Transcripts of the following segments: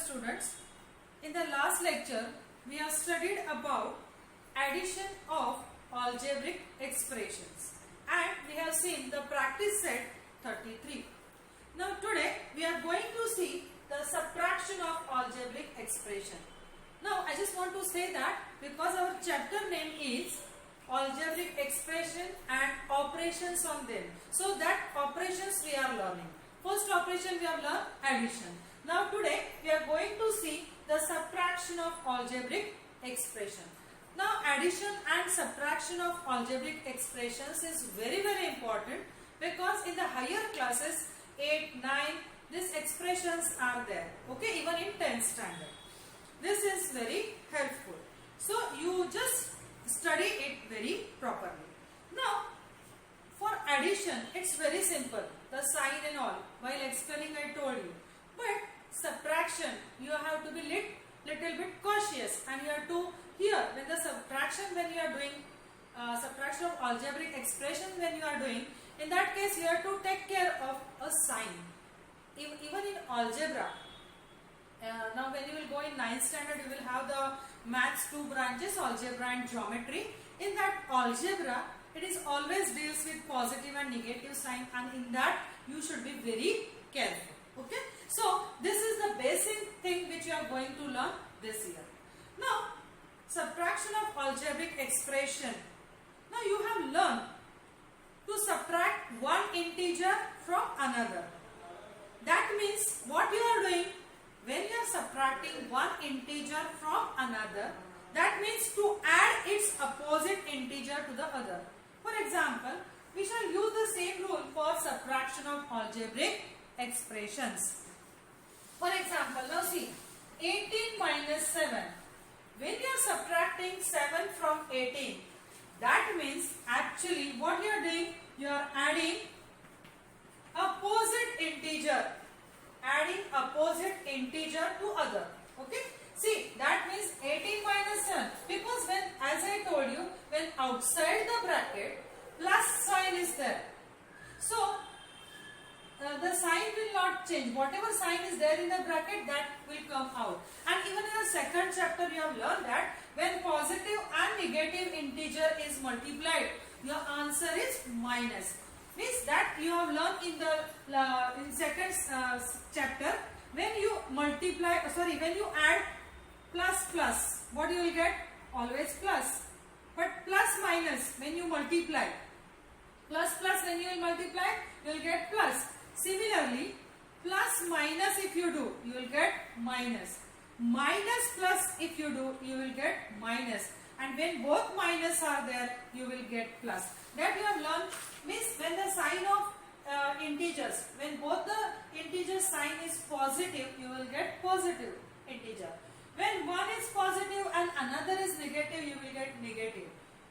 students, in the last lecture we have studied about addition of algebraic expressions and we have seen the practice set 33. Now today we are going to see the subtraction of algebraic expression. Now I just want to say that because our chapter name is algebraic expression and operations on them, so that operations we are learning. First operation we have learned addition. Now today we are going to see the subtraction of algebraic expression. Now addition and subtraction of algebraic expressions is very important because in the higher classes 8, 9 these expressions are there. Okay, even in 10th standard. This is very helpful. So you just study it very properly. Now for addition it's very simple. The sign and all. While explaining I told you. But subtraction you have to be little bit cautious and you have to here when the subtraction when you are doing subtraction of algebraic expression when you are doing, in that case you have to take care of a sign. Even in algebra, now when you will go in 9th standard you will have the maths 2 branches, algebra and geometry. In that algebra it is always deals with positive and negative sign, and in that you should be very careful. Okay, so this is the basic thing which you are going to learn this year. Now subtraction of algebraic expression. Now you have learned to subtract one integer from another. That means what you are doing when you are subtracting one integer from another, that means to add its opposite integer to the other. For example, we shall use the same rule for subtraction of algebraic expressions. For example, now see 18 minus 7. When you are subtracting 7 from 18, that means actually what you are doing, you are adding opposite integer. Adding opposite integer to other. Okay. See, that means 18 minus 7. Because when, as I told you, when outside the bracket, plus sign is there. So, the sign will not change. Whatever sign is there in the bracket, that will come out. And even in the second chapter, you have learned that when positive and negative integer is multiplied, your answer is minus. Means that you have learned in the in second chapter, when you multiply, when you add plus, what you will get? Always plus. But plus minus, when you multiply, plus when you will multiply, you will get plus. Similarly, plus minus if you do, you will get minus. Minus plus if you do, you will get minus. And when both minus are there, you will get plus. That you have learned means when the sign of integers, when both the integer sign is positive, you will get positive integer. When one is positive and another is negative, you will get negative.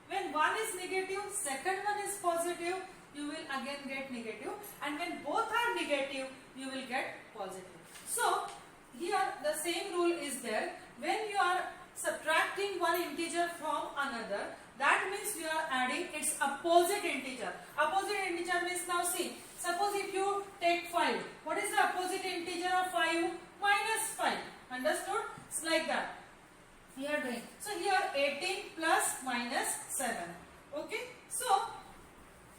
When one is negative, second one is positive, you will again get negative. And when both are negative, you will get positive. So, here the same rule is there. When you are subtracting one integer from another, that means you are adding its opposite integer. Opposite integer means, now see, suppose if you take 5, what is the opposite integer of 5? Minus 5. Understood? It's like that. We are doing. So here 18 plus minus 7. Okay. So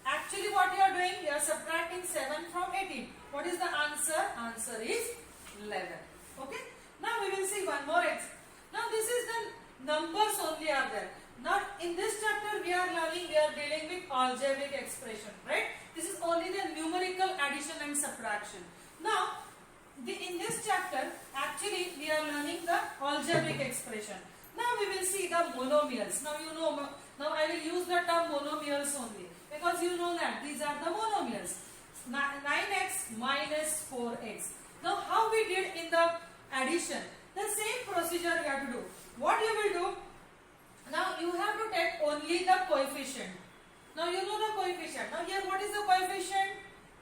actually what you are doing, you are subtracting 7 from 18. What is the answer? Answer is 11. Okay. Now we will see one more example. Now this is the numbers only are there. Now in this chapter we are dealing with algebraic expression, right? This is only the numerical addition and subtraction. Now in this chapter actually we are learning the algebraic expression. Now we will see the monomials. Now you know, now I will use the term monomials only because you know that these are the monomials. 9x minus 4x. Now how we did in the addition? The same procedure you have to do. What you will do? Now you have to take only the coefficient. Now you know the coefficient. Now here what is the coefficient?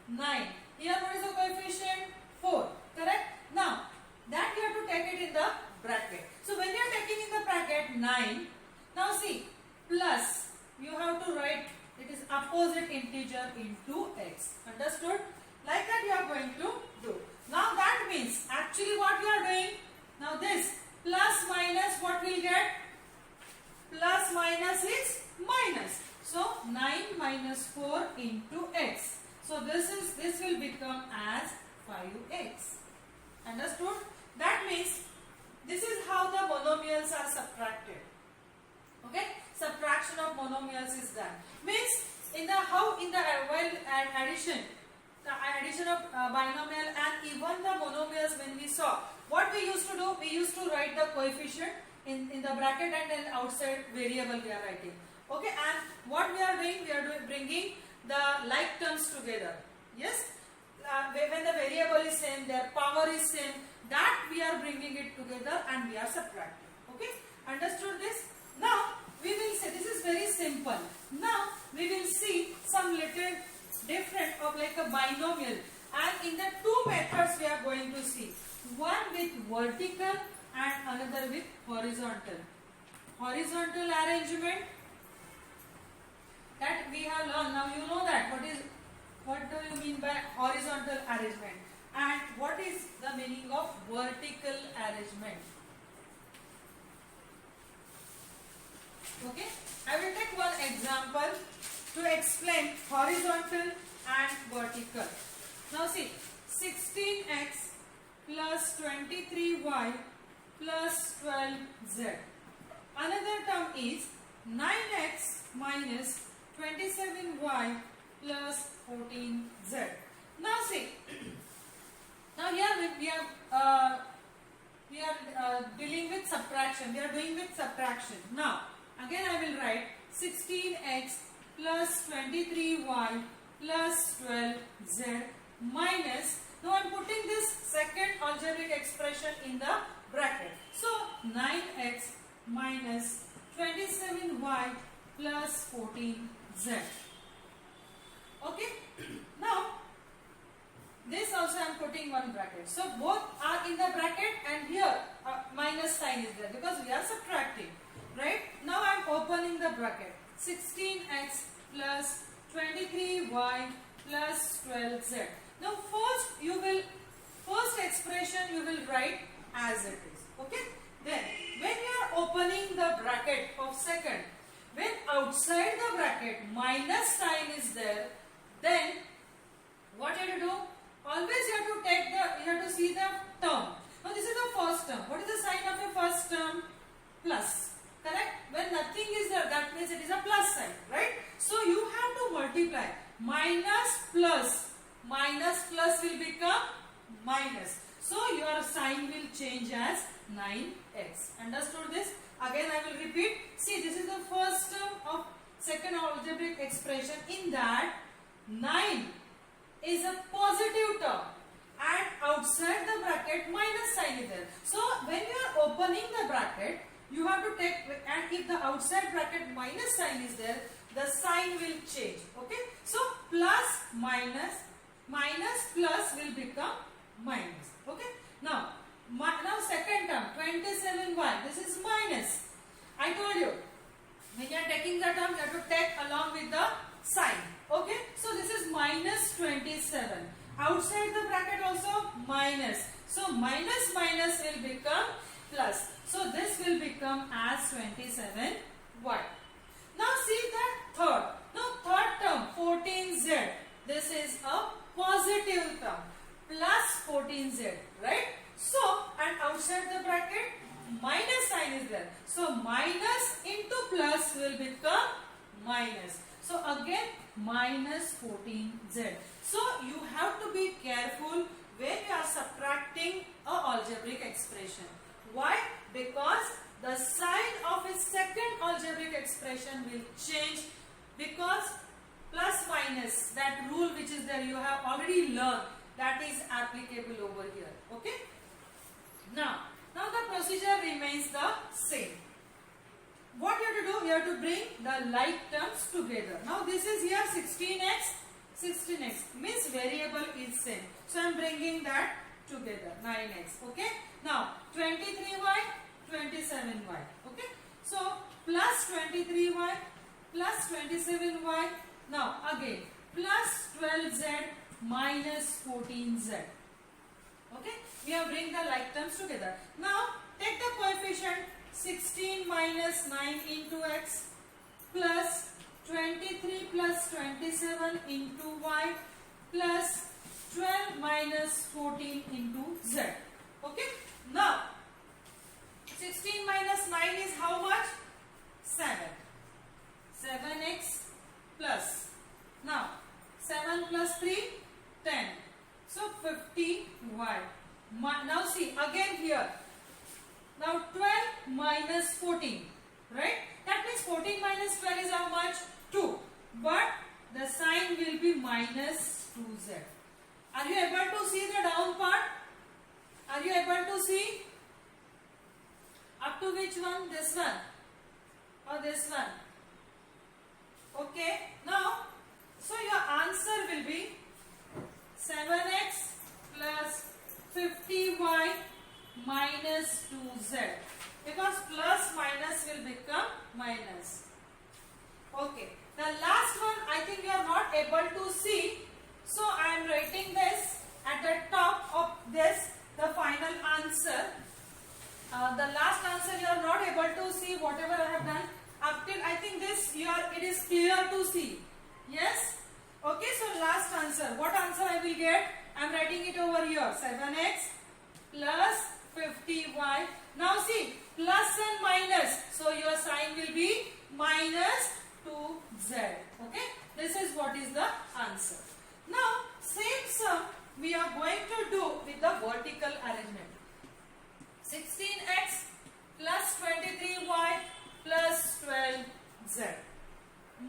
9. Here what is the coefficient? 4. Correct? Now that you have to take it in the bracket. So when you are taking in the bracket 9, now see plus you have to write it is opposite integer into x. Understood? Like that you are going to do. Now that means actually what you are doing, Now this plus minus, what we'll get? Plus minus is minus. So 9 minus 4 into x. So this will become as 5x. Understood? That means this is how the monomials are subtracted. Okay? Subtraction of monomials is done. Means in the addition of binomial and even the monomials, when we saw, what we used to do, we used to write the coefficient in the bracket and then outside variable we are writing. Okay, and what we are doing, bringing the like terms together. Yes, when the variable is same, their power is same, that we are bringing it together and we are subtracting. Okay, understood this? Now we will say, this is very simple. Now we will see some little different of like a binomial, and in the two methods we are going to see, one with vertical and another with horizontal. Horizontal arrangement, that we have learned. Now you know that what do you mean by horizontal arrangement and what is the meaning of vertical arrangement. Okay, I will take one example to explain horizontal and vertical. Now see, 16x plus 23y plus 12z. Another term is 9x minus 27y plus 14z. Now see, now here we are dealing with subtraction. We are doing with subtraction. Now again I will write 16x plus 23y plus 12z minus, now I am putting this second algebraic expression in the bracket. So 9x minus 27y plus 14z. Okay, now this also I am putting one bracket. So both are in the bracket and here minus sign is there because we are subtracting. Right? Now I am opening the bracket. 16x plus 23y plus 12z. Now first expression you will write as it is. Okay? Then when you are opening the bracket of second, when outside the bracket minus sign is there, then what you have to do? Always you have to see the term. Now this is the first term. What is the sign of the first term? Plus. Correct? When nothing is there, that means it is a plus sign, right? So you have to multiply. Minus plus. Minus plus will become minus. So your sign will change as 9x. Understood this? Again I will repeat. See, this is the first term of second algebraic expression. In that 9 is a positive term and outside the bracket minus sign is there. So when you are opening the bracket, you have to take, and if the outside bracket minus sign is there, the sign will change. Okay, so plus minus, minus plus will become minus. Okay, now second term 27y, this is minus. I told you when you are taking the term, you have to take along with the sign. Okay, so this is minus 27. Outside the bracket also minus. So minus minus will become plus. So this will become as 27y. Now see the third. Now third term 14z. This is a positive term. Plus 14z. Right? So and outside the bracket minus sign is there. So minus into plus will become minus. So again minus 14z. So you have to be careful when you are subtracting a algebraic expression. Why? Because the sign of a second algebraic expression will change, because plus minus, that rule which is there you have already learned, that is applicable over here. Okay? Now the procedure remains the same. What you have to do? You have to bring the like terms together. Now this is here 16x means variable is same. So I am bringing that together, 9x. Okay? Now 23y, 27y. Okay? So plus 23y plus 27y. Now again plus 12z minus 14z. Okay? We have bring the like terms together. Now take the coefficient 16 minus 9 into x plus 23 plus 27 into y plus 12 minus 14 into z. Okay. Now 16 minus 9 is how much? 7. 7x plus. Now 7 plus 3, 10. So 50y. Now see again here. Now 12 minus 14. Right? That means 14 minus 12 is how much? 2. But the sign will be minus 2z. Are you able to see the down part? Are you able to see? Up to which one? This one or this one? Okay. Now, so your answer will be 7x plus 50y minus 2z. Because plus minus will become minus. Okay. The last one I think you are not able to see. So I am writing this at the top of this, the final answer. The last answer you are not able to see whatever I have done. Up till I think this it is clear to see. Yes? Okay, so last answer. What answer I will get? I am writing it over here. 7x plus 50y. Now see, plus and minus. So your sign will be minus 2z. Okay? This is what is the answer. Now, same sum we are going to do with the vertical arrangement. 16x plus 23y plus 12z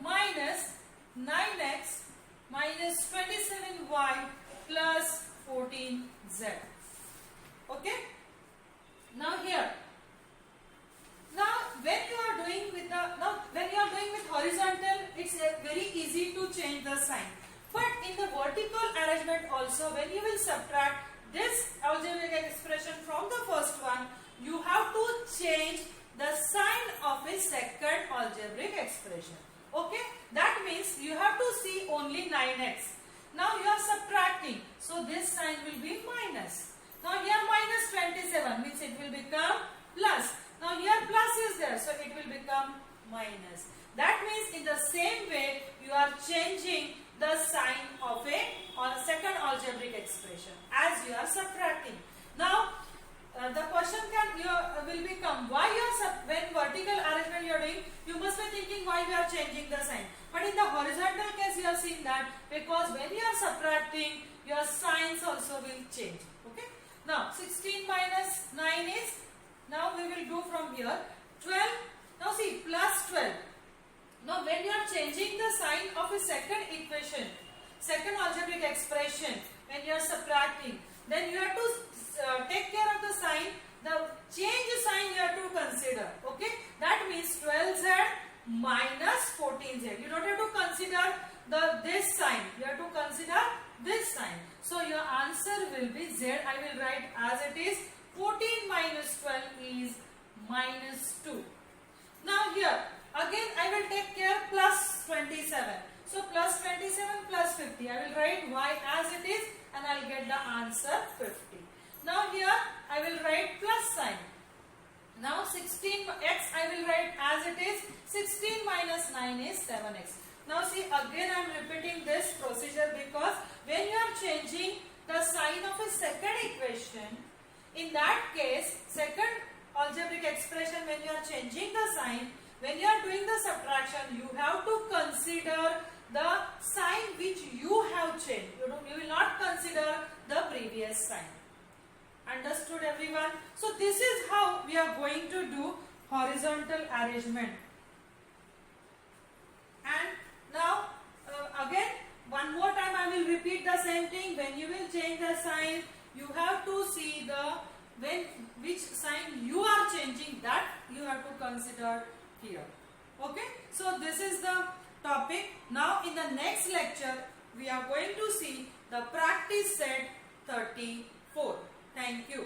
minus 9x minus 27y plus 14z. Okay? Now here. Now when you are doing with horizontal, it's very easy to change the sign. But in the vertical arrangement also, when you will subtract this algebraic expression from the first one, you have to change the sign of a second algebraic expression. Okay? That means you have to see only 9x. Now you are subtracting. So this sign will be minus. Now here minus 27 means it will become plus. Now here plus is there. So it will become minus. That means in the same way you are changing the sign of a second algebraic expression as you are subtracting. Now the question will become why when vertical arrangement you are doing, you must be thinking why you are changing the sign. But in the horizontal case you have seen that because when you are subtracting, your signs also will change. Okay. Now 16 minus 9 is, now we will do from here 12. Now see, plus 12. Now when you are changing the sign of a second equation, second algebraic expression, when you are subtracting, then you have to take care of the sign. The change sign you have to consider. Okay, that means 12z minus 14z. You don't have to consider this sign. You have to consider this sign. So your answer will be z. I will write as it is. 14 minus 12 is minus 2. Now here again I will take care plus 27. So plus 27 plus 50. I will write y as it is and I will get the answer 50. Now here I will write plus sign. Now 16x I will write as it is. 16 minus 9 is 7x. Now see again I am repeating this procedure because when you are changing the sign of a second equation, in that case second algebraic expression, when you are changing the sign, when you are doing the subtraction, you have to consider the sign which you have changed. You will not consider the previous sign. Understood everyone? So this is how we are going to do horizontal arrangement. And now again one more time I will repeat the same thing. When you will change the sign, you have to see which sign you are changing, that you have to consider here. Okay, so this is the topic. Now in the next lecture we are going to see the practice set 34. Thank you.